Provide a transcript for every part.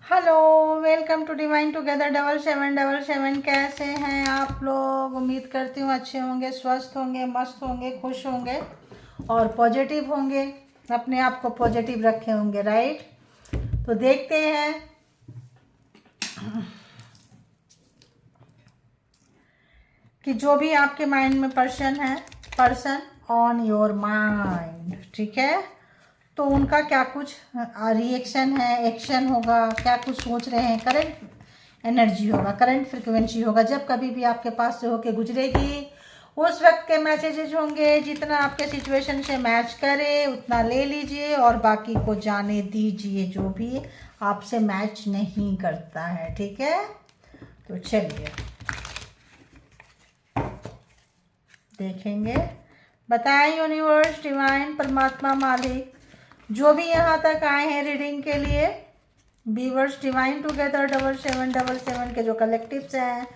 Hello, welcome to divine together 7777। कैसे हैं आप लोग? उम्मीद करती हूँ अच्छे होंगे, स्वस्थ होंगे, मस्त होंगे, खुश होंगे और पॉजिटिव होंगे। अपने आप को पॉजिटिव रखे होंगे, राइट? तो देखते हैं कि जो भी आपके माइंड में पर्सन ऑन योर माइंड, ठीक है, तो उनका क्या कुछ रिएक्शन है, एक्शन होगा, क्या कुछ सोच रहे हैं, करंट एनर्जी होगा, करंट फ्रिक्वेंसी होगा। जब कभी भी आपके पास से होके गुजरेगी उस वक्त के मैसेजेस होंगे। जितना आपके सिचुएशन से मैच करे उतना ले लीजिए और बाकी को जाने दीजिए, जो भी आपसे मैच नहीं करता है, ठीक है? तो चलिए देखेंगे। बताएं यूनिवर्स, डिवाइन, परमात्मा, मालिक, जो भी यहाँ तक आए हैं रीडिंग के लिए, बीवर्स डिवाइन टुगेदर 7777 के जो कलेक्टिव्स हैं,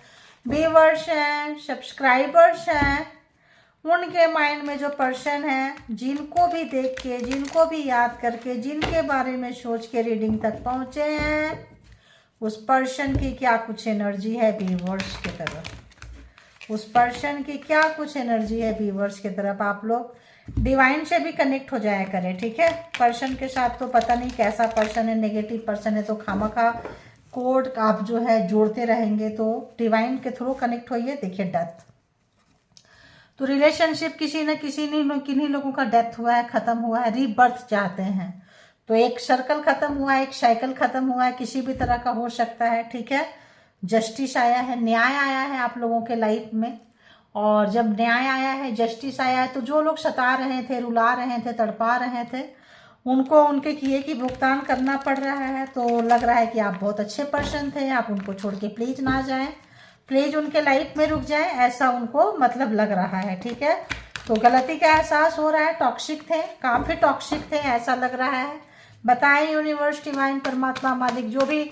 बीवर्स हैं, सब्सक्राइबर्स हैं, उनके माइंड में जो पर्सन है, जिनको भी देख के, जिनको भी याद करके, जिनके बारे में सोच के रीडिंग तक पहुंचे हैं, उस पर्सन की क्या कुछ एनर्जी है बीवर्स की तरफ, उस पर्सन की क्या कुछ एनर्जी है व्यूवर्स की तरफ। आप लोग डिवाइन से भी कनेक्ट हो जाया करें, ठीक है? पर्सन के साथ तो पता नहीं कैसा पर्सन है, नेगेटिव पर्सन है तो खामखा कोड आप जो है जोड़ते रहेंगे, तो डिवाइन के थ्रू कनेक्ट होइए। देखिए डेथ, तो रिलेशनशिप किसी न किसी ने, किन्हीं लोगों का डेथ हुआ है, खत्म हुआ है, रीबर्थ चाहते हैं, तो एक सर्कल खत्म हुआ है, एक साइकिल खत्म हुआ है, किसी भी तरह का हो सकता है, ठीक है? जस्टिस आया है, न्याय आया है आप लोगों के लाइफ में। और जब न्याय आया है, जस्टिस आया है, तो जो लोग सता रहे थे, रुला रहे थे, तड़पा रहे थे, उनको उनके किए की भुगतान करना पड़ रहा है। तो लग रहा है कि आप बहुत अच्छे पर्सन थे, आप उनको छोड़ के प्लीज ना जाएं, प्लीज उनके लाइफ में रुक जाएं, ऐसा उनको मतलब लग रहा है, ठीक है? तो गलती का एहसास हो रहा है, टॉक्सिक थे, काफी टॉक्सिक थे ऐसा लग रहा है। बताएं यूनिवर्स, डिवाइन, परमात्मा, मालिक, जो भी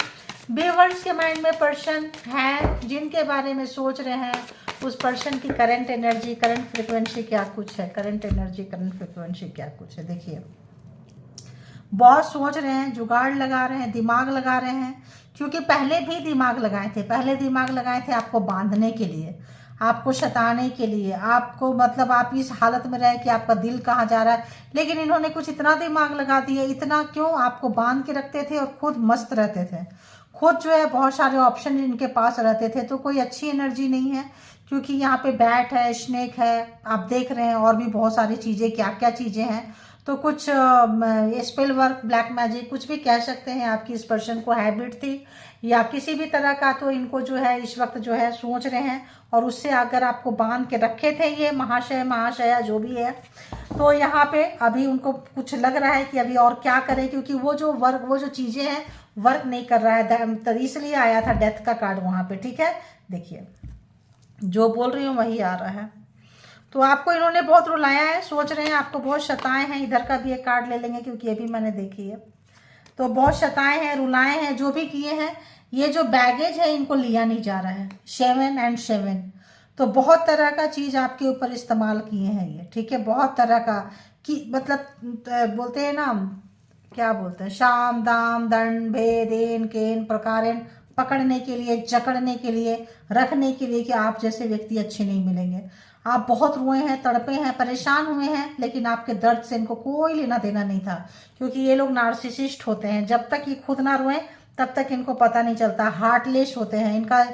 व्यूअर्स के माइंड में पर्सन है, जिनके बारे में सोच रहे हैं, उस पर्सन की करंट एनर्जी, करंट फ्रिक्वेंसी क्या कुछ है, करंट एनर्जी, करंट फ्रिक्वेंसी क्या कुछ है। देखिए, बहुत सोच रहे हैं, जुगाड़ लगा रहे हैं, दिमाग लगा रहे हैं, क्योंकि पहले भी दिमाग लगाए थे, पहले दिमाग लगाए थे आपको बांधने के लिए, आपको सताने के लिए, आपको मतलब आप इस हालत में रहे कि आपका दिल कहाँ जा रहा है। लेकिन इन्होंने कुछ इतना दिमाग लगा दिया, इतना क्यों, आपको बांध के रखते थे और खुद मस्त रहते थे, खुद जो है बहुत सारे ऑप्शन इनके पास रहते थे। तो कोई अच्छी एनर्जी नहीं है, क्योंकि यहाँ पे बैट है, स्नेक है, आप देख रहे हैं, और भी बहुत सारी चीज़ें, क्या क्या चीज़ें हैं। तो कुछ स्पेल वर्क, ब्लैक मैजिक, कुछ भी कह सकते हैं, आपकी इस पर्सन को हैबिट थी या किसी भी तरह का, तो इनको जो है इस वक्त जो है सोच रहे हैं, और उससे अगर आपको बांध के रखे थे ये महाशय, महाशया जो भी है, तो यहाँ पे अभी उनको कुछ लग रहा है कि अभी और क्या करें, क्योंकि वो जो वर्क, वो जो चीज़ें हैं वर्क नहीं कर रहा है, तो इसलिए आया था डेथ का कार्ड वहाँ पे, ठीक है? देखिए, जो बोल रही हूँ वही आ रहा है। तो आपको इन्होंने बहुत रुलाया है, सोच रहे हैं आपको बहुत सताए हैं। इधर का भी एक कार्ड ले लेंगे, क्योंकि ये भी मैंने देखी है। तो बहुत सताए हैं, रुलाए हैं, जो भी किए हैं, ये जो बैगेज है इनको लिया नहीं जा रहा है। 7 और 7, तो बहुत तरह का चीज़ आपके ऊपर इस्तेमाल किए हैं ये, ठीक है? बहुत तरह का, कि मतलब बोलते हैं ना, क्या बोलते हैं, शाम, दाम, दंड, भेद, एन, केन, प्रकारेण, पकड़ने के लिए, जकड़ने के लिए, रखने के लिए, कि आप जैसे व्यक्ति अच्छे नहीं मिलेंगे। आप बहुत रोए हैं, तड़पे हैं, परेशान हुए हैं, लेकिन आपके दर्द से इनको कोई लेना देना नहीं था, क्योंकि ये लोग नार्सिसिस्ट होते हैं। जब तक ये खुद ना रोए तब तक इनको पता नहीं चलता। हार्टलेस होते हैं, इनका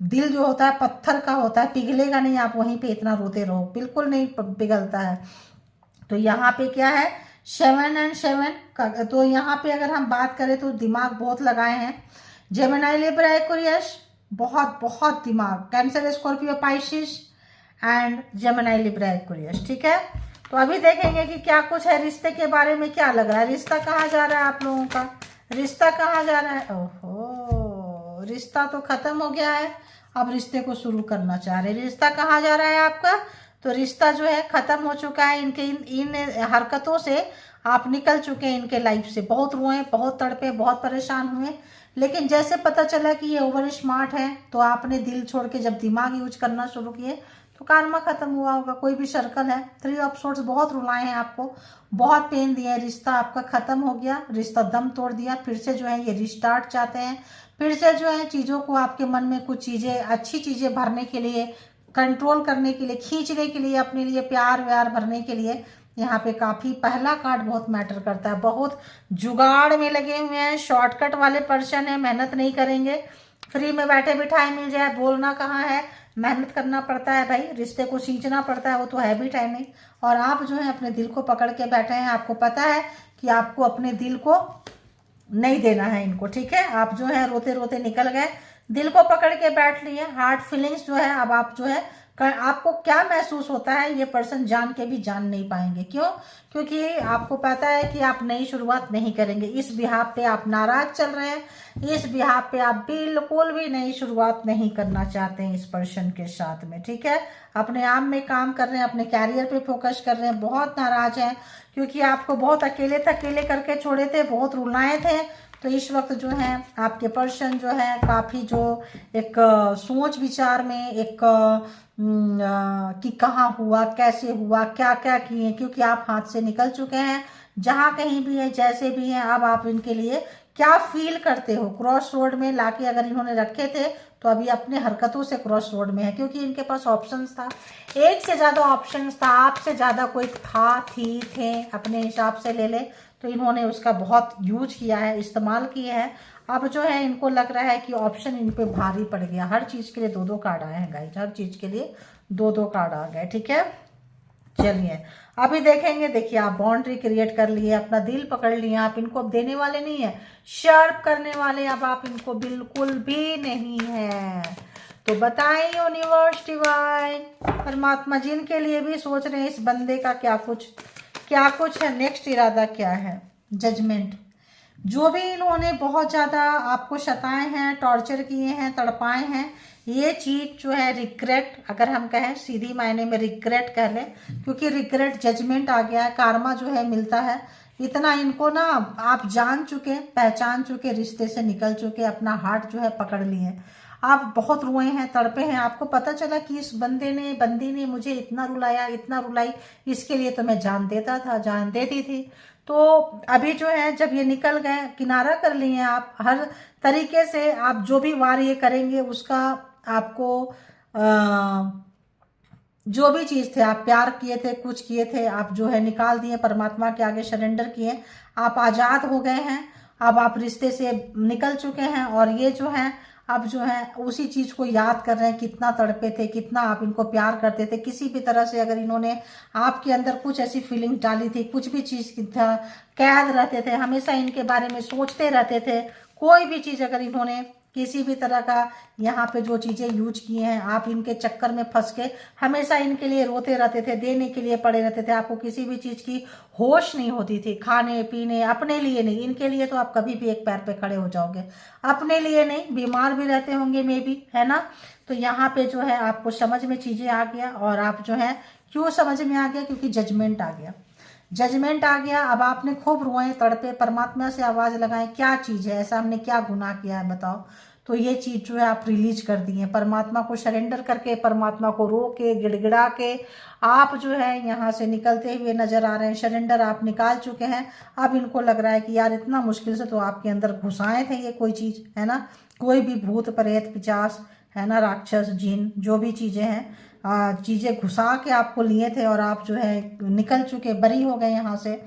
दिल जो होता है पत्थर का होता है, पिघलेगा नहीं, आप वहीं पे इतना रोते रहो, बिल्कुल नहीं पिघलता है। तो यहाँ पे क्या है, 7 और 7 का, तो यहाँ पे अगर हम बात करें तो दिमाग बहुत लगाए हैं। जेमिनी, लिब्रा, एक्वेरियस, बहुत बहुत दिमाग, cancer, Scorpio, Pisces and Gemini, Libra, Aquarius, ठीक है? तो अभी देखेंगे कि क्या कुछ है, रिश्ते के बारे में क्या लग रहा है, रिश्ता कहाँ जा रहा है आप लोगों का, रिश्ता कहाँ जा रहा है। ओहो, रिश्ता तो खत्म हो गया है, अब रिश्ते को शुरू करना चाह रहे। रिश्ता कहाँ जा रहा है आपका, तो रिश्ता जो है खत्म हो चुका है। इनके इन हरकतों से आप निकल चुके हैं इनके लाइफ से, बहुत रोए, बहुत तड़पे, बहुत परेशान हुए, लेकिन जैसे पता चला कि ये ओवर स्मार्ट है, तो आपने दिल छोड़ के जब दिमाग यूज करना शुरू किए, तो karma खत्म हुआ होगा। कोई भी सर्कल है, 3 ऑफ सोर्ड्स बहुत रुलाए हैं आपको, बहुत पेन दिया है, रिश्ता आपका खत्म हो गया, रिश्ता दम तोड़ दिया, फिर से जो है ये रिस्टार्ट चाहते हैं, फिर से जो है चीज़ों को आपके मन में कुछ चीज़ें, अच्छी चीज़ें भरने के लिए, कंट्रोल करने के लिए, खींचने के लिए, अपने लिए प्यार व्यार भरने के लिए यहाँ पे काफ़ी पहला कार्ड बहुत मैटर करता है। बहुत जुगाड़ में लगे हुए हैं, शॉर्टकट वाले पर्सन है, मेहनत नहीं करेंगे, फ्री में बैठे बिठाए मिल जाए, बोलना कहाँ है, मेहनत करना पड़ता है भाई, रिश्ते को सींचना पड़ता है, वो तो हैबिट है नहीं। और आप जो है अपने दिल को पकड़ के बैठे हैं, आपको पता है कि आपको अपने दिल को नहीं देना है इनको, ठीक है। आप जो है रोते रोते निकल गए, दिल को पकड़ के बैठ लिए, हार्ट फीलिंग्स जो है अब आप जो है आपको क्या महसूस होता है ये पर्सन जान के भी जान नहीं पाएंगे। क्यों? क्योंकि आपको पता है कि आप नई शुरुआत नहीं करेंगे। इस बिहाफ पे आप नाराज चल रहे हैं, इस बिहाफ पे आप बिल्कुल भी नई शुरुआत नहीं करना चाहते हैं इस पर्सन के साथ में, ठीक है। अपने आप में काम कर रहे हैं, अपने कैरियर पे फोकस कर रहे हैं, बहुत नाराज हैं क्योंकि आपको बहुत अकेले थकेले करके छोड़े थे, बहुत रुलाए थे। तो इस वक्त जो है आपके पर्सन जो है काफ़ी जो एक सोच विचार में एक कि कहाँ हुआ, कैसे हुआ, क्या क्या किए, क्योंकि आप हाथ से निकल चुके हैं। जहाँ कहीं भी है, जैसे भी हैं, अब आप इनके लिए क्या फील करते हो। क्रॉस रोड में लाके अगर इन्होंने रखे थे तो अभी अपने हरकतों से क्रॉस रोड में है, क्योंकि इनके पास ऑप्शंस था, एक से ज़्यादा ऑप्शंस था, आपसे ज़्यादा कोई थे, अपने हिसाब से ले ले, तो इन्होंने उसका बहुत यूज किया है, इस्तेमाल किया है। अब जो है इनको लग रहा है कि ऑप्शन इन पे भारी पड़ गया। हर चीज़ के लिए 2-2 कार्ड आए हैं गाइस, हर चीज़ के लिए 2-2 कार्ड आ गए, ठीक है। चलिए अभी देखेंगे। देखिए आप बाउंड्री क्रिएट कर लिए, अपना दिल पकड़ लिए, आप इनको अब देने वाले नहीं है, शार्प करने वाले अब आप इनको बिल्कुल भी नहीं है। तो बताएं यूनिवर्स, डिवाइन, परमात्मा, जिनके लिए भी सोच रहे हैं इस बंदे का क्या कुछ है, नेक्स्ट इरादा क्या है। जजमेंट, जो भी इन्होंने बहुत ज़्यादा आपको सताए हैं, टॉर्चर किए हैं, तड़पाए हैं, ये चीज़ जो है रिग्रेट, अगर हम कहें सीधी मायने में रिग्रेट कह लें, क्योंकि रिग्रेट जजमेंट आ गया है, कार्मा जो है मिलता है। इतना इनको ना आप जान चुके, पहचान चुके, रिश्ते से निकल चुके, अपना हार्ट जो है पकड़ लिए, आप बहुत रोए हैं, तड़पे हैं। आपको पता चला कि इस बंदी ने मुझे इतना रुलाया, इतना रुलाई, इसके लिए तो मैं जान देता था, जान देती थी। तो अभी जो है जब ये निकल गए, किनारा कर लिए आप, हर तरीके से आप जो भी वार ये करेंगे उसका आपको जो भी चीज़ थे, आप प्यार किए थे, कुछ किए थे, आप जो है निकाल दिए, परमात्मा के आगे सरेंडर किए, आप आज़ाद हो गए हैं। अब आप रिश्ते से निकल चुके हैं और ये जो है अब जो है उसी चीज़ को याद कर रहे हैं, कितना तड़पे थे, कितना आप इनको प्यार करते थे। किसी भी तरह से अगर इन्होंने आपके अंदर कुछ ऐसी फीलिंग डाली थी, कुछ भी चीज़ की था, कैद रहते थे, हमेशा इनके बारे में सोचते रहते थे, कोई भी चीज़ अगर इन्होंने किसी भी तरह का यहाँ पे जो चीज़ें यूज किए हैं, आप इनके चक्कर में फंस के हमेशा इनके लिए रोते रहते थे, देने के लिए पड़े रहते थे, आपको किसी भी चीज़ की होश नहीं होती थी, खाने पीने, अपने लिए नहीं, इनके लिए तो आप कभी भी एक पैर पे खड़े हो जाओगे, अपने लिए नहीं, बीमार भी रहते होंगे मे बी, है ना। तो यहाँ पे जो है आपको समझ में चीज़ें आ गया, और आप जो है क्यों समझ में आ गया, क्योंकि जजमेंट आ गया, जजमेंट आ गया। अब आपने खूब रोए, तड़पे, परमात्मा से आवाज़ लगाएं, क्या चीज़ है, ऐसा हमने क्या गुनाह किया है बताओ। तो ये चीज़ जो है आप रिलीज कर दी है, परमात्मा को सरेंडर करके, परमात्मा को रो के, गिड़गिड़ा के आप जो है यहाँ से निकलते हुए नज़र आ रहे हैं। सरेंडर आप निकाल चुके हैं। अब इनको लग रहा है कि यार इतना मुश्किल से तो आपके अंदर घुसाए थे ये कोई चीज़, है ना, कोई भी भूत प्रेत पिशाच, है ना, राक्षस जिन, जो भी चीज़ें हैं, चीज़ें घुसा के आपको लिए थे, और आप जो है निकल चुके, बरी हो गए यहाँ से।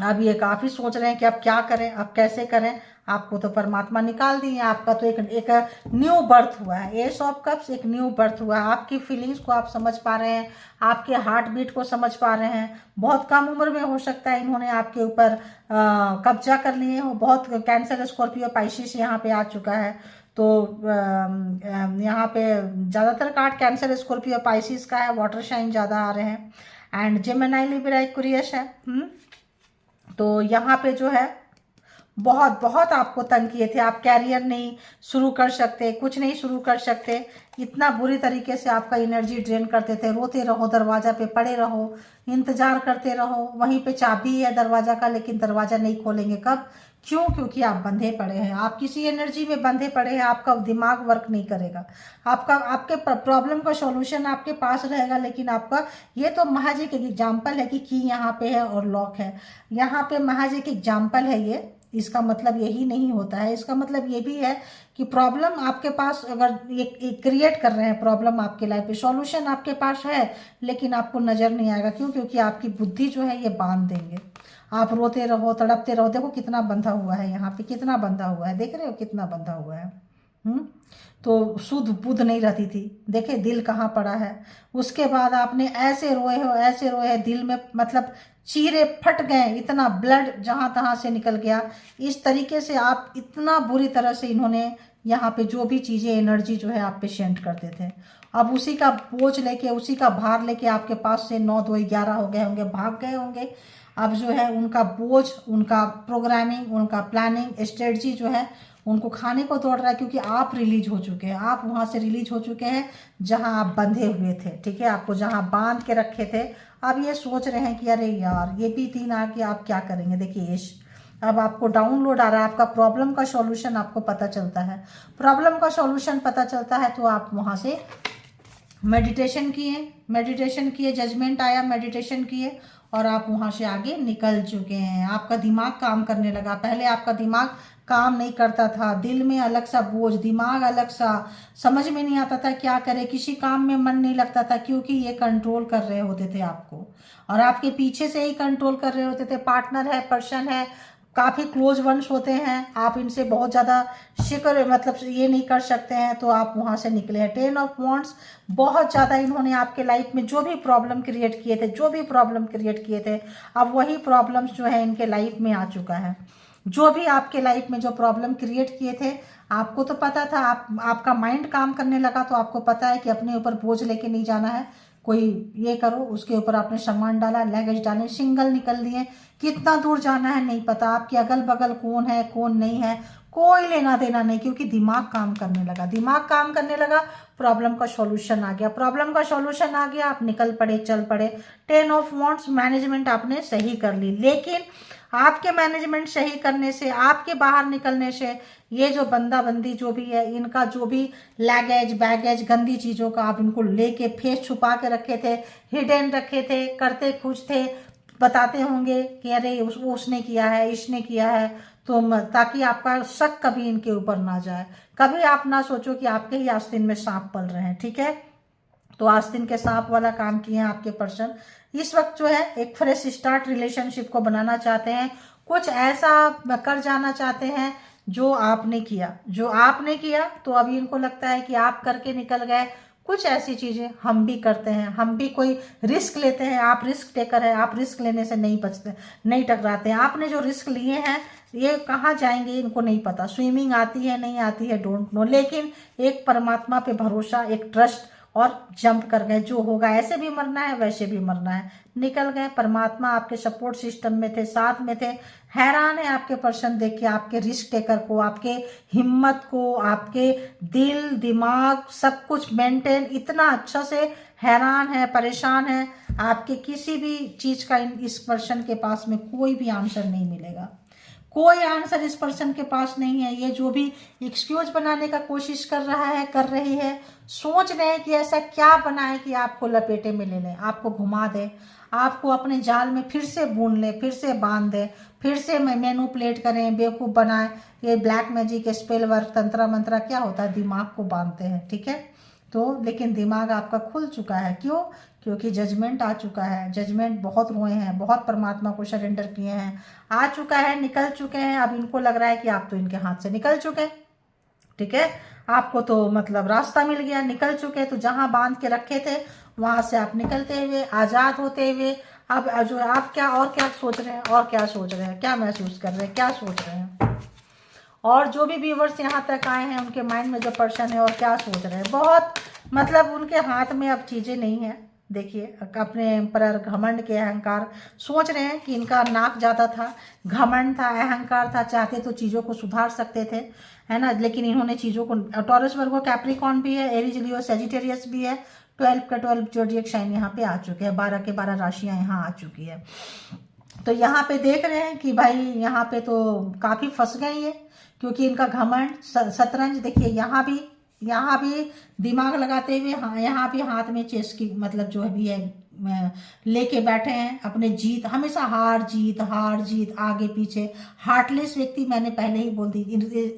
अब ये काफ़ी सोच रहे हैं कि अब क्या करें, अब कैसे करें। आपको तो परमात्मा निकाल दिए, आपका तो एक न्यू बर्थ हुआ है, एस ऑफ कप्स, एक न्यू बर्थ हुआ है। आपकी फीलिंग्स को आप समझ पा रहे हैं, आपके हार्ट बीट को समझ पा रहे हैं। बहुत कम उम्र में हो सकता है इन्होंने आपके ऊपर कब्जा कर लिए हो। बहुत कैंसर, स्कॉर्पियो, पाइसिस यहाँ पे आ चुका है। तो यहाँ पे ज़्यादातर कार्ड कैंसर, स्कॉर्पियो, पाइसिस का है, वाटर साइन ज़्यादा आ रहे हैं, एंड जेमिनी, लिब्रा, एक्वेरियस है। तो यहाँ पे जो है बहुत बहुत आपको तंग किए थे। आप कैरियर नहीं शुरू कर सकते, कुछ नहीं शुरू कर सकते, इतना बुरी तरीके से आपका एनर्जी ड्रेन करते थे। रोते रहो, दरवाज़ा पे पड़े रहो, इंतज़ार करते रहो, वहीं पे चाबी है दरवाज़ा का लेकिन दरवाज़ा नहीं खोलेंगे। कब? क्यों? क्योंकि आप बंधे पड़े हैं, आप किसी एनर्जी में बंधे पड़े हैं, आपका दिमाग वर्क नहीं करेगा। आपके प्रॉब्लम का सॉल्यूशन आपके पास रहेगा, लेकिन आपका ये तो महज एक एग्जाम्पल है कि की यहाँ पे है और लॉक है। यहाँ पे महज एक एग्जाम्पल है ये, इसका मतलब यही नहीं होता है। इसका मतलब ये भी है कि प्रॉब्लम आपके पास, अगर एक क्रिएट कर रहे हैं प्रॉब्लम आपके लाइफ पे, सॉल्यूशन आपके पास है लेकिन आपको नज़र नहीं आएगा। क्यों? क्योंकि आपकी बुद्धि जो है ये बांध देंगे। आप रोते रहो, तड़पते रहो। देखो कितना बंधा हुआ है यहाँ पे, कितना बंधा हुआ है, देख रहे हो कितना बंधा हुआ है। तो शुद्ध बुद्ध नहीं रहती थी, देखे दिल कहाँ पड़ा है। उसके बाद आपने ऐसे रोए हो, ऐसे रोए हैं, दिल में मतलब चीरे फट गए, इतना ब्लड जहाँ तहाँ से निकल गया। इस तरीके से आप इतना बुरी तरह से इन्होंने यहाँ पे जो भी चीज़ें एनर्जी जो है आप पे सेंड करते थे, अब उसी का बोझ लेके, उसी का भार लेके आपके पास से 9 2 11 हो गए होंगे, भाग गए होंगे। अब जो है उनका बोझ, उनका प्रोग्रामिंग, उनका प्लानिंग स्ट्रेटजी जो है उनको खाने को दौड़ रहा है, क्योंकि आप रिलीज हो चुके हैं। आप वहाँ से रिलीज हो चुके हैं जहाँ आप बंधे हुए थे, ठीक है, आपको जहाँ बांध के रखे थे। अब ये सोच रहे हैं कि अरे यार ये भी दिन आ गया, आप क्या करेंगे। देखिए यश, अब आपको डाउनलोड आ रहा है, आपका प्रॉब्लम का सॉल्यूशन आपको पता चलता है। प्रॉब्लम का सॉल्यूशन पता चलता है तो आप वहाँ से मेडिटेशन किए, जजमेंट आया, मेडिटेशन किए और आप वहाँ से आगे निकल चुके हैं। आपका दिमाग काम करने लगा। पहले आपका दिमाग काम नहीं करता था, दिल में अलग सा बोझ, दिमाग अलग सा, समझ में नहीं आता था क्या करे, किसी काम में मन नहीं लगता था, क्योंकि ये कंट्रोल कर रहे होते थे आपको, और आपके पीछे से ही कंट्रोल कर रहे होते थे। पार्टनर है, पर्सन है, काफ़ी क्लोज वंस होते हैं, आप इनसे बहुत ज़्यादा शिक्र मतलब ये नहीं कर सकते हैं, तो आप वहाँ से निकले हैं। 10 ऑफ वॉन्ड्स, बहुत ज़्यादा इन्होंने आपके लाइफ में जो भी प्रॉब्लम क्रिएट किए थे, अब वही प्रॉब्लम्स जो है इनके लाइफ में आ चुका है। जो भी आपके लाइफ में जो प्रॉब्लम क्रिएट किए थे, आपको तो पता था, आपका माइंड काम करने लगा तो आपको पता है कि अपने ऊपर बोझ लेके नहीं जाना है, कोई ये करो, उसके ऊपर आपने सामान डाला, लगेज डाले, सिंगल निकल दिए। कितना दूर जाना है नहीं पता, आपके अगल बगल कौन है कौन नहीं है कोई लेना देना नहीं, क्योंकि दिमाग काम करने लगा, प्रॉब्लम का सॉल्यूशन आ गया, आप निकल पड़े, चल पड़े। 10 ऑफ वॉन्ड्स, मैनेजमेंट आपने सही कर ली, लेकिन आपके मैनेजमेंट सही करने से, आपके बाहर निकलने से, ये जो बंदा बंदी जो भी है, इनका जो भी लगेज बैगेज गंदी चीज़ों का आप इनको लेके फेस छुपा के रखे थे, हिडन रखे थे, करते कुछ थे, बताते होंगे कि अरे उसने किया है, इसने किया है, तो ताकि आपका शक कभी इनके ऊपर ना जाए, कभी आप ना सोचो कि आपके ही आस्तीन में सांप पल रहे हैं, ठीक है। तो आस्तीन के सांप वाला काम किए हैं आपके पर्सन। इस वक्त जो है एक फ्रेश स्टार्ट रिलेशनशिप को बनाना चाहते हैं, कुछ ऐसा कर जाना चाहते हैं जो आपने किया, तो अभी इनको लगता है कि आप करके निकल गए। कुछ ऐसी चीज़ें हम भी करते हैं, हम भी कोई रिस्क लेते हैं, आप रिस्क टेकर है, आप रिस्क लेने से नहीं बचते, नहीं टकराते हैं। आपने जो रिस्क लिए हैं ये कहाँ जाएंगे इनको नहीं पता, स्विमिंग आती है नहीं आती है डोंट नो, लेकिन एक परमात्मा पे भरोसा, एक ट्रस्ट, और जंप कर गए। जो होगा, ऐसे भी मरना है वैसे भी मरना है, निकल गए। परमात्मा आपके सपोर्ट सिस्टम में थे, साथ में थे। हैरान है आपके पर्सन देख के, आपके रिस्क टेकर को, आपके हिम्मत को, आपके दिल दिमाग सब कुछ मेंटेन इतना अच्छा से, हैरान है, परेशान है। आपके किसी भी चीज़ का इस पर्सन के पास में कोई भी आंसर नहीं मिलेगा, कोई आंसर इस पर्सन के पास नहीं है। ये जो भी एक्सक्यूज बनाने का कोशिश कर रहा है, कर रही है, सोच रहे हैं कि ऐसा क्या बनाए कि आपको लपेटे में ले लें, आपको घुमा दे, आपको अपने जाल में फिर से बूंद ले, फिर से बांध दे, फिर से मैनिपुलेट करें, बेवकूफ़ बनाए। ये ब्लैक मैजिक, स्पेल वर्क, तंत्र मंत्र क्या होता है, दिमाग को बांधते हैं, ठीक है। तो लेकिन दिमाग आपका खुल चुका है, क्यों? क्योंकि जजमेंट आ चुका है, जजमेंट बहुत रोए हैं, बहुत परमात्मा को सरेंडर किए हैं, आ चुका है, निकल चुके हैं। अब इनको लग रहा है कि आप तो इनके हाथ से निकल चुके, ठीक है, आपको तो मतलब रास्ता मिल गया, निकल चुके। तो जहां बांध के रखे थे वहां से आप निकलते हुए, आज़ाद होते हुए, अब जो आप क्या सोच रहे हैं, क्या महसूस कर रहे हैं, क्या सोच रहे हैं, और जो भी व्यूवर्स यहाँ तक आए हैं उनके माइंड में जो पर्सन है और क्या सोच रहे हैं, बहुत मतलब उनके हाथ में अब चीज़ें नहीं है, देखिए अपने पर घमंड के अहंकार, सोच रहे हैं कि इनका नाक ज़्यादा था, घमंड था, अहंकार था, चाहते तो चीज़ों को सुधार सकते थे, है ना, लेकिन इन्होंने चीज़ों को, टॉरस वर्गो कैप्रिकॉन भी है, एरीज लियो सेजिटेरियस भी है, 12 का 12 जोडिएक साइन यहाँ पे आ चुके हैं, 12 के 12 राशियाँ यहाँ आ चुकी है। तो यहाँ पे देख रहे हैं कि भाई यहाँ पे तो काफ़ी फंस गए ये, क्योंकि इनका घमंड, शतरंज देखिए यहाँ भी दिमाग लगाते हुए, हाँ यहाँ भी हाथ में चेस की मतलब जो भी है लेके बैठे हैं अपने जीत, हमेशा हार जीत आगे पीछे, हार्टलेस व्यक्ति, मैंने पहले ही बोल दी,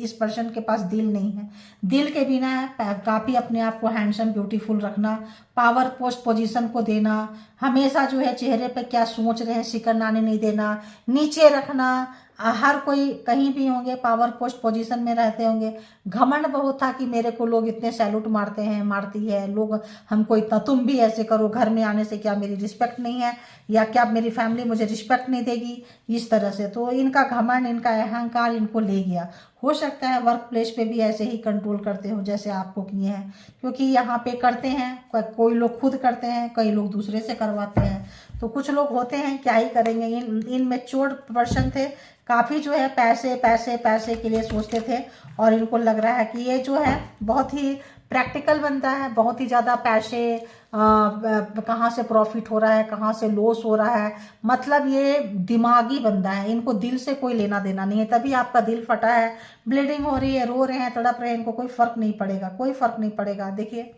इस पर्सन के पास दिल नहीं है, दिल के बिना है, काफ़ी अपने आप को हैंडसम ब्यूटीफुल रखना, पावर पोस्ट पोजीशन को देना, हमेशा जो है चेहरे पे क्या सोच रहे हैं सिकन आने नहीं देना, नीचे रखना, हर कोई कहीं भी होंगे पावर पोस्ट पोजीशन में रहते होंगे, घमंड बहुत था कि मेरे को लोग इतने सैल्यूट मारते हैं, मारती है, लोग हमको इतना, तुम भी ऐसे करो, घर में आने से क्या मेरी रिस्पेक्ट नहीं है, या क्या मेरी फैमिली मुझे रिस्पेक्ट नहीं देगी, इस तरह से। तो इनका घमंड, इनका अहंकार इनको ले गया। हो सकता है वर्क प्लेस पे भी ऐसे ही कंट्रोल करते हो जैसे आपको किए हैं, क्योंकि यहाँ पे करते हैं, कोई लोग खुद करते हैं, कई लोग दूसरे से करवाते हैं, तो कुछ लोग होते हैं क्या ही करेंगे। इन मैच्योर पर्सन थे, काफ़ी जो है पैसे पैसे पैसे के लिए सोचते थे, और इनको लग रहा है कि ये जो है बहुत ही प्रैक्टिकल बनता है, बहुत ही ज़्यादा पैसे कहाँ से प्रॉफिट हो रहा है, कहाँ से लॉस हो रहा है, मतलब ये दिमागी बंदा है, इनको दिल से कोई लेना देना नहीं है। तभी आपका दिल फटा है, ब्लीडिंग हो रही है, रो रहे हैं, तड़प रहे हैं, इनको कोई फर्क नहीं पड़ेगा, कोई फर्क नहीं पड़ेगा। देखिए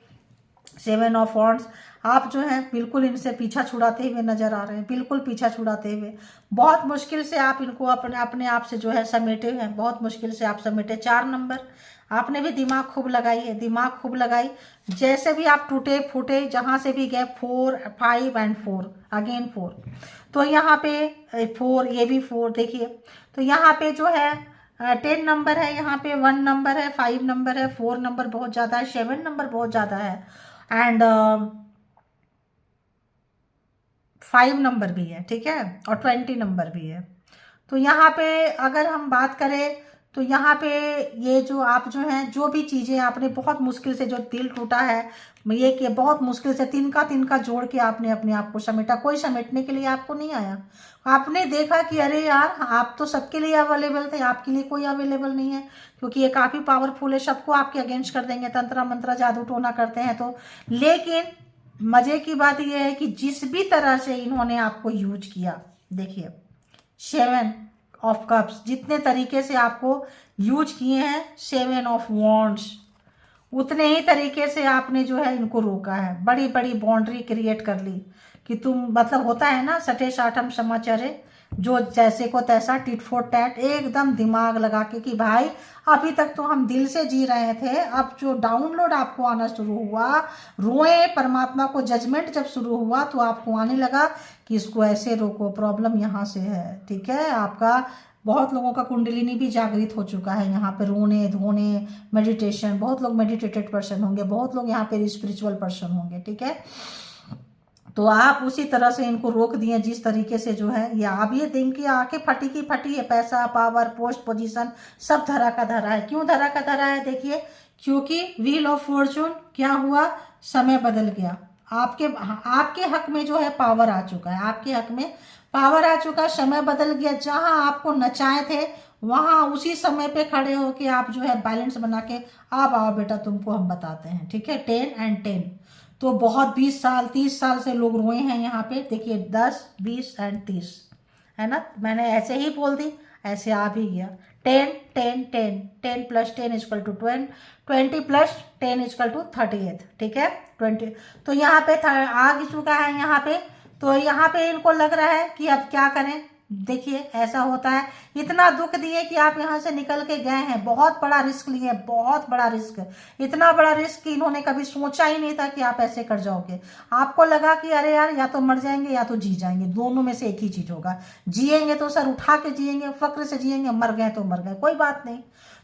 7 ऑफ वॉन्ड्स, आप जो है बिल्कुल इनसे पीछा छुड़ाते हुए नजर आ रहे हैं, बिल्कुल पीछा छुड़ाते हुए, बहुत मुश्किल से आप इनको अपने आप से जो है समेटे हैं, बहुत मुश्किल से आप समेटे। 4 नंबर, आपने भी दिमाग खूब लगाई है, दिमाग खूब लगाई, जैसे भी आप टूटे फूटे, जहाँ से भी गए, 4 5 एंड 4 अगेन 4, तो यहाँ पे 4, ये भी 4, देखिए तो यहाँ पे जो है 10 नंबर है, यहाँ पे 1 नंबर है, 5 नंबर है, 4 नंबर बहुत ज़्यादा है, 7 नंबर बहुत ज़्यादा है, एंड 5 नंबर भी है, ठीक है, और 20 नंबर भी है। तो यहाँ पे अगर हम बात करें तो यहाँ पे ये जो आप जो हैं, जो भी चीज़ें आपने बहुत मुश्किल से, जो दिल टूटा है ये कि बहुत मुश्किल से तिनका जोड़ के आपने अपने आप को समेटा, कोई समेटने के लिए आपको नहीं आया, आपने देखा कि अरे यार आप तो सबके लिए अवेलेबल थे, आपके लिए कोई अवेलेबल नहीं है, क्योंकि ये काफ़ी पावरफुल है, सबको आपके अगेंस्ट कर देंगे, तंत्र मंत्र जादू टोना करते हैं तो। लेकिन मज़े की बात यह है कि जिस भी तरह से इन्होंने आपको यूज किया, देखिए 7 ऑफ कप्स, जितने तरीके से आपको यूज किए हैं 7 ऑफ वॉन्ड्स, उतने ही तरीके से आपने जो है इनको रोका है, बड़ी बड़ी बाउंड्री क्रिएट कर ली कि तुम, मतलब होता है ना सटे साठम समाचारे, जो जैसे को तैसा, टिट फॉर टैट, एकदम दिमाग लगा के कि भाई अभी तक तो हम दिल से जी रहे थे, अब जो डाउनलोड आपको आना शुरू हुआ, रोए परमात्मा को, जजमेंट जब शुरू हुआ तो आपको आने लगा कि इसको ऐसे रोको, प्रॉब्लम यहाँ से है, ठीक है। आपका बहुत लोगों का कुंडलिनी भी जागृत हो चुका है, यहाँ पे रोने धोने मेडिटेशन, बहुत लोग मेडिटेटेड पर्सन होंगे, बहुत लोग यहाँ पे स्पिरिचुअल पर्सन होंगे, ठीक है। तो आप उसी तरह से इनको रोक दिए जिस तरीके से जो है, या अब ये दिन की आंखें फटी की फटी है, पैसा पावर पोस्ट पोजीशन सब धरा का धरा है। क्यों धरा का धरा है, देखिए क्योंकि व्हील ऑफ फॉर्चून क्या हुआ, समय बदल गया, आपके हक में जो है पावर आ चुका है, आपके हक में पावर आ चुका, समय बदल गया, जहां आपको नचाए थे वहां उसी समय पे खड़े होके आप जो है बैलेंस बना के, अब आओ बेटा तुमको हम बताते हैं, ठीक है। 10 एंड 10, तो बहुत 20 साल 30 साल से लोग रोए हैं यहाँ पे, देखिए 10 20 एंड 30 है ना, मैंने ऐसे ही बोल दी, ऐसे आ भी गया। 10 10 10 10 + 10 = 20, 20 + 10 = 38, ठीक है 20। तो यहाँ पे आ चुका है यहाँ पे, तो यहाँ पे इनको लग रहा है कि अब क्या करें। देखिए ऐसा होता है, इतना दुख दिए कि आप यहाँ से निकल के गए हैं, बहुत बड़ा रिस्क लिए, बहुत बड़ा रिस्क, इतना बड़ा रिस्क कि इन्होंने कभी सोचा ही नहीं था कि आप ऐसे कर जाओगे। आपको लगा कि अरे यार या तो मर जाएंगे या तो जी जाएंगे, दोनों में से एक ही चीज होगा, जिएंगे तो सर उठा के जिएंगे, फक्र से जिएंगे, मर गए तो मर गए, कोई बात नहीं।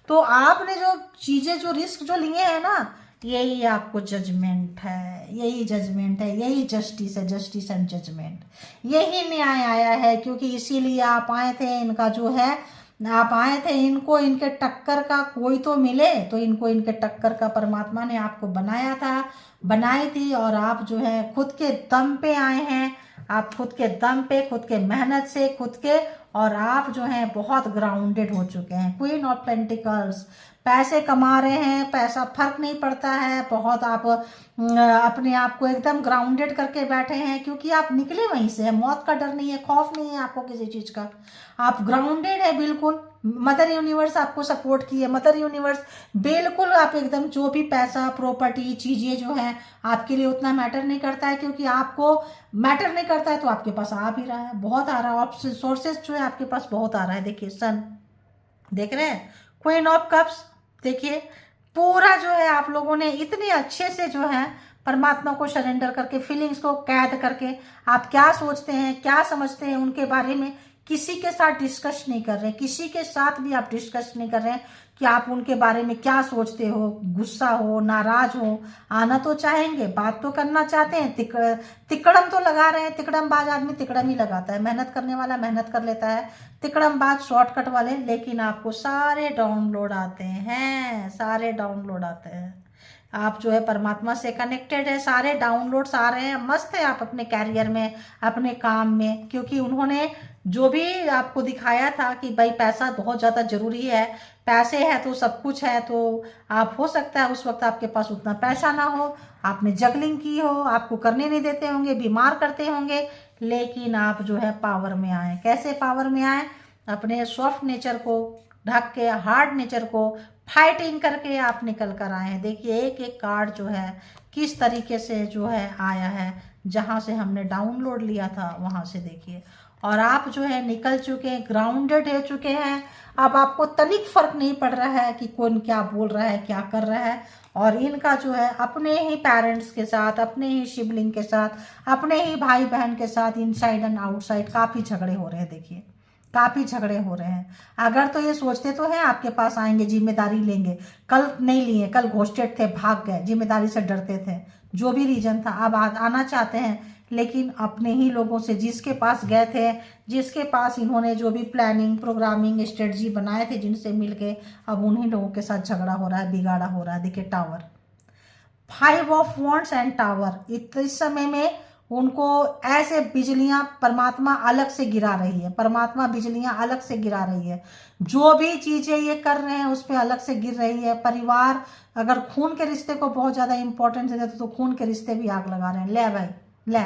तो आपने जो चीजें, जो रिस्क जो लिए हैं ना, यही आपको जजमेंट है, यही जजमेंट है, यही जस्टिस है, जस्टिस एंड जजमेंट, यही न्याय आया है, क्योंकि इसीलिए आप आए थे। इनका जो है आप आए थे, इनको इनके टक्कर का कोई तो मिले, तो इनको इनके टक्कर का परमात्मा ने आपको बनाया था, बनाई थी, और आप जो है खुद के दम पे आए हैं। आप खुद के दम पे, खुद के मेहनत से, खुद के, और आप जो हैं बहुत ग्राउंडेड हो चुके हैं। क्वीन ऑफ पेंटिकल्स, पैसे कमा रहे हैं, पैसा फर्क नहीं पड़ता है, बहुत आप अपने आप को एकदम ग्राउंडेड करके बैठे हैं, क्योंकि आप निकले वहीं से हैं। मौत का डर नहीं है, खौफ नहीं है आपको किसी चीज़ का, आप ग्राउंडेड है बिल्कुल। मदर यूनिवर्स आपको सपोर्ट की है, मदर यूनिवर्स बिल्कुल, आप एकदम जो भी पैसा, प्रॉपर्टी, चीज़ें जो हैं आपके लिए उतना मैटर नहीं करता है, क्योंकि आपको मैटर नहीं करता है तो आपके पास आ भी रहा है, बहुत आ रहा है, सोर्सेस जो है आपके पास बहुत आ रहा है। देखिए सन, देख रहे हैं, क्वीन ऑफ कप्स, देखिए पूरा जो है आप लोगों ने इतने अच्छे से जो है परमात्मा को सरेंडर करके, फीलिंग्स को कैद करके, आप क्या सोचते हैं, क्या समझते हैं उनके बारे में किसी के साथ डिस्कस नहीं कर रहे, किसी के साथ भी आप डिस्कस नहीं कर रहे हैं कि आप उनके बारे में क्या सोचते हो, गुस्सा हो, नाराज हो। आना तो चाहेंगे, बात तो करना चाहते हैं, तिकड़म तो लगा रहे हैं। तिकड़मबाज आदमी तिकड़म ही लगाता है, मेहनत करने वाला मेहनत कर लेता है, तिकड़मबाज शॉर्टकट वाले। लेकिन आपको सारे डाउनलोड आते हैं, सारे डाउनलोड आते हैं। आप जो है परमात्मा से कनेक्टेड है, सारे डाउनलोड्स आ रहे हैं, मस्त है आप अपने कैरियर में, अपने काम में, क्योंकि उन्होंने जो भी आपको दिखाया था कि भाई पैसा बहुत ज़्यादा ज़रूरी है, पैसे है तो सब कुछ है, तो आप हो सकता है उस वक्त आपके पास उतना पैसा ना हो, आपने जगलिंग की हो, आपको करने नहीं देते होंगे, बीमार करते होंगे, लेकिन आप जो है पावर में आए। कैसे पावर में आए? अपने सॉफ्ट नेचर को ढक के, हार्ड नेचर को फाइटिंग करके आप निकल कर आए हैं। देखिए एक एक कार्ड जो है किस तरीके से जो है आया है, जहाँ से हमने डाउनलोड लिया था वहाँ से देखिए, और आप जो है निकल चुके हैं, ग्राउंडेड हो चुके हैं। अब आपको तनिक फर्क नहीं पड़ रहा है कि कौन क्या बोल रहा है, क्या कर रहा है। और इनका जो है अपने ही पेरेंट्स के साथ, अपने ही शिवलिंग के साथ, अपने ही भाई बहन के साथ इनसाइड एंड आउटसाइड काफ़ी झगड़े हो रहे हैं। देखिए काफ़ी झगड़े हो रहे हैं। अगर तो ये सोचते तो हैं आपके पास आएंगे, जिम्मेदारी लेंगे, कल नहीं लिए, कल घोस्टेड थे, भाग गए, जिम्मेदारी से डरते थे, जो भी रीजन था। अब आना चाहते हैं, लेकिन अपने ही लोगों से, जिसके पास गए थे, जिसके पास इन्होंने जो भी प्लानिंग, प्रोग्रामिंग, स्ट्रेटजी बनाए थे, जिनसे मिलके, अब उन्हीं लोगों के साथ झगड़ा हो रहा है, बिगाड़ा हो रहा है। देखिए tower, 5 of wands and tower. इस समय में उनको ऐसे बिजलियां परमात्मा अलग से गिरा रही है, परमात्मा बिजलियां अलग से गिरा रही है। जो भी चीजें ये कर रहे हैं उस पर अलग से गिर रही है। परिवार, अगर खून के रिश्ते को बहुत ज्यादा इंपॉर्टेंस देते तो खून के रिश्ते भी आग लगा रहे हैं। ले भाई ले,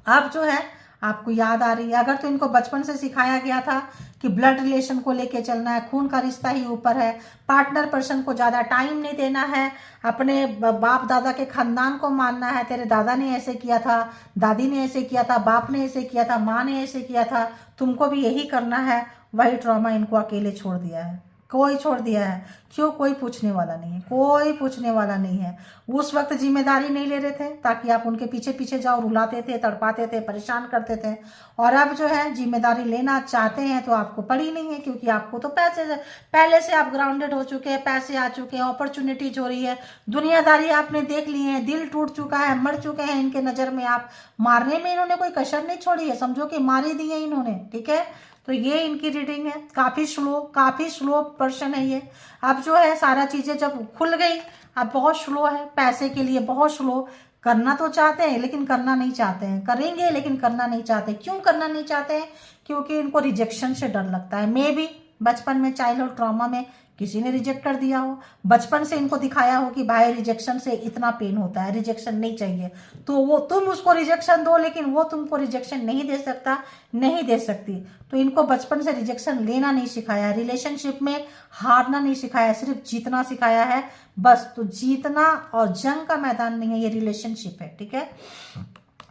अब जो है आपको याद आ रही है। अगर तो इनको बचपन से सिखाया गया था कि ब्लड रिलेशन को लेके चलना है, खून का रिश्ता ही ऊपर है, पार्टनर पर्सन को ज़्यादा टाइम नहीं देना है, अपने बाप दादा के खानदान को मानना है, तेरे दादा ने ऐसे किया था, दादी ने ऐसे किया था, बाप ने ऐसे किया था, माँ ने ऐसे किया था, तुमको भी यही करना है। वही ट्रॉमा इनको अकेले छोड़ दिया है, कोई छोड़ दिया है। क्यों? कोई पूछने वाला नहीं है, कोई पूछने वाला नहीं है। उस वक्त जिम्मेदारी नहीं ले रहे थे ताकि आप उनके पीछे पीछे जाओ, रुलाते थे, तड़पाते थे, परेशान करते थे। और अब जो है जिम्मेदारी लेना चाहते हैं तो आपको पड़ी नहीं है, क्योंकि आपको तो पैसे, पहले से आप ग्राउंडेड हो चुके हैं, पैसे आ चुके हैं, अपॉर्चुनिटीज हो रही है, दुनियादारी आपने देख ली है, दिल टूट चुका है, मर चुके हैं इनके नज़र में आप। मारने में इन्होंने कोई कसर नहीं छोड़ी है, समझो कि मार ही दी है इन्होंने। ठीक है, तो ये इनकी रीडिंग है। काफ़ी स्लो पर्सन है ये। अब जो है सारा चीज़ें जब खुल गई, अब बहुत स्लो है, पैसे के लिए बहुत स्लो। करना तो चाहते हैं लेकिन करना नहीं चाहते हैं, करेंगे लेकिन करना नहीं चाहते। क्यों करना नहीं चाहते हैं? क्योंकि इनको रिजेक्शन से डर लगता है। मे बी बचपन में चाइल्डहुड ट्रॉमा में किसी ने रिजेक्ट कर दिया हो, बचपन से इनको दिखाया हो कि भाई रिजेक्शन से इतना पेन होता है, रिजेक्शन नहीं चाहिए, तो वो तुम उसको रिजेक्शन दो, लेकिन वो तुमको रिजेक्शन नहीं दे सकता, नहीं दे सकती। तो इनको बचपन से रिजेक्शन लेना नहीं सिखाया है, रिलेशनशिप में हारना नहीं सिखाया है, सिर्फ जीतना सिखाया है बस। तो जीतना और जंग का मैदान नहीं है, ये रिलेशनशिप है। ठीक है,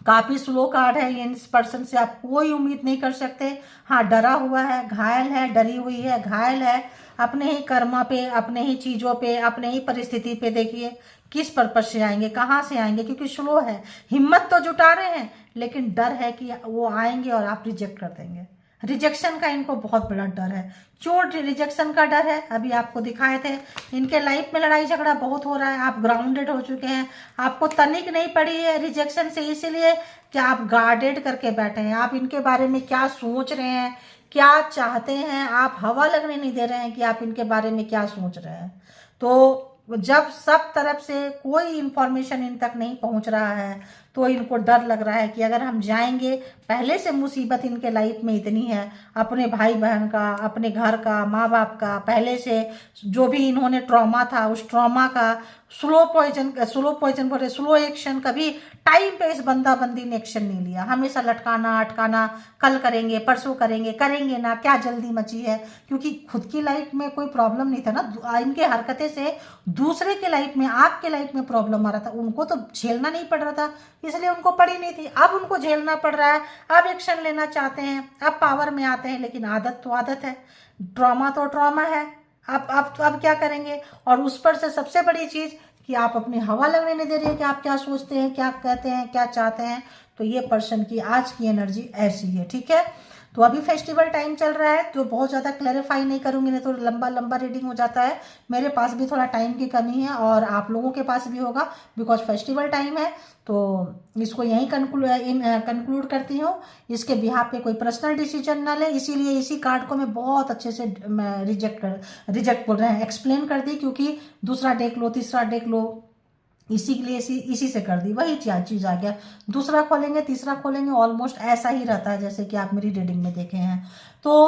काफी स्लो कार्ड है ये। इस पर्सन से आप कोई उम्मीद नहीं कर सकते। हाँ, डरा हुआ है, घायल है, डरी हुई है, घायल है, अपने ही कर्मा पे, अपने ही चीजों पे, अपने ही परिस्थिति पे। देखिए किस पर्पज से आएंगे, कहाँ से आएंगे, क्योंकि स्लो है। हिम्मत तो जुटा रहे हैं लेकिन डर है कि वो आएंगे और आप रिजेक्ट कर देंगे। रिजेक्शन का इनको बहुत बड़ा डर है। क्यों रिजेक्शन का डर है? अभी आपको दिखाए थे, इनके लाइफ में लड़ाई झगड़ा बहुत हो रहा है, आप ग्राउंडेड हो चुके हैं, आपको तनिक नहीं पड़ी है रिजेक्शन से, इसीलिए कि आप गार्डेड करके बैठे हैं। आप इनके बारे में क्या सोच रहे हैं, क्या चाहते हैं, आप हवा लगने नहीं दे रहे हैं कि आप इनके बारे में क्या सोच रहे हैं। तो जब सब तरफ से कोई इंफॉर्मेशन इन तक नहीं पहुंच रहा है तो इनको डर लग रहा है कि अगर हम जाएंगे, पहले से मुसीबत इनके लाइफ में इतनी है, अपने भाई बहन का, अपने घर का, माँ बाप का, पहले से जो भी इन्होंने ट्रॉमा था उस ट्रॉमा का, स्लो पॉइजन बोले, स्लो एक्शन, कभी टाइम पे इस बंदा बंदी ने एक्शन नहीं लिया, हमेशा लटकाना अटकाना, कल करेंगे परसों करेंगे, करेंगे ना, क्या जल्दी मची है, क्योंकि खुद की लाइफ में कोई प्रॉब्लम नहीं था ना, इनके हरकतें से दूसरे के लाइफ में, आपके लाइफ में प्रॉब्लम आ रहा था, उनको तो झेलना नहीं पड़ रहा था, इसलिए उनको पड़ी नहीं थी, अब उनको झेलना पड़ रहा है, अब एक्शन लेना चाहते हैं, अब पावर में आते हैं, लेकिन आदत तो आदत है, ट्रॉमा तो ट्रॉमा है, अब क्या करेंगे। और उस पर से सबसे बड़ी चीज कि आप अपनी हवा लगने नहीं दे रही है कि आप क्या सोचते हैं, क्या कहते हैं, क्या चाहते हैं। तो ये पर्सन की आज की एनर्जी ऐसी है, ठीक है। तो अभी फेस्टिवल टाइम चल रहा है तो बहुत ज़्यादा क्लैरिफाई नहीं करूँगी, नहीं तो लंबा लंबा रीडिंग हो जाता है, मेरे पास भी थोड़ा टाइम की कमी है और आप लोगों के पास भी होगा, बिकॉज फेस्टिवल टाइम है। तो इसको यहीं कंक्लूड करती हूँ। इसके बिहाफ पे कोई पर्सनल डिसीजन ना ले, इसीलिए इसी कार्ड को मैं बहुत अच्छे से रिजेक्ट बोल रहे हैं, एक्सप्लेन कर दी, क्योंकि दूसरा देख लो, तीसरा देख लो, इसी के लिए इसी से कर दी, वही चीज आ गया, दूसरा खोलेंगे तीसरा खोलेंगे, ऑलमोस्ट ऐसा ही रहता है जैसे कि आप मेरी रीडिंग में देखे हैं। तो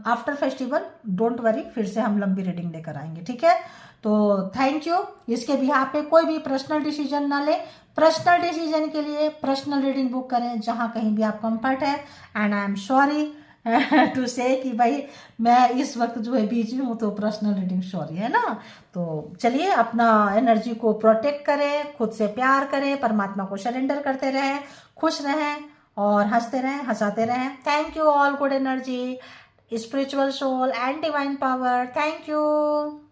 आफ्टर फेस्टिवल डोंट वरी, फिर से हम लंबी रीडिंग लेकर आएंगे, ठीक है। तो थैंक यू। इसके बिहाफ पे कोई भी पर्सनल डिसीजन ना ले, पर्सनल डिसीजन के लिए पर्सनल रीडिंग बुक करें जहां कहीं भी आप कंफर्ट है। And I am sorry to say कि भाई मैं इस वक्त जो है बिजी हूँ, तो पर्सनल रीडिंग सॉरी, है ना। तो चलिए अपना एनर्जी को प्रोटेक्ट करें, खुद से प्यार करें, परमात्मा को सरेंडर करते रहें, खुश रहें और हंसते रहें, हंसाते रहें। Thank you all, good energy, spiritual soul and divine power, thank you.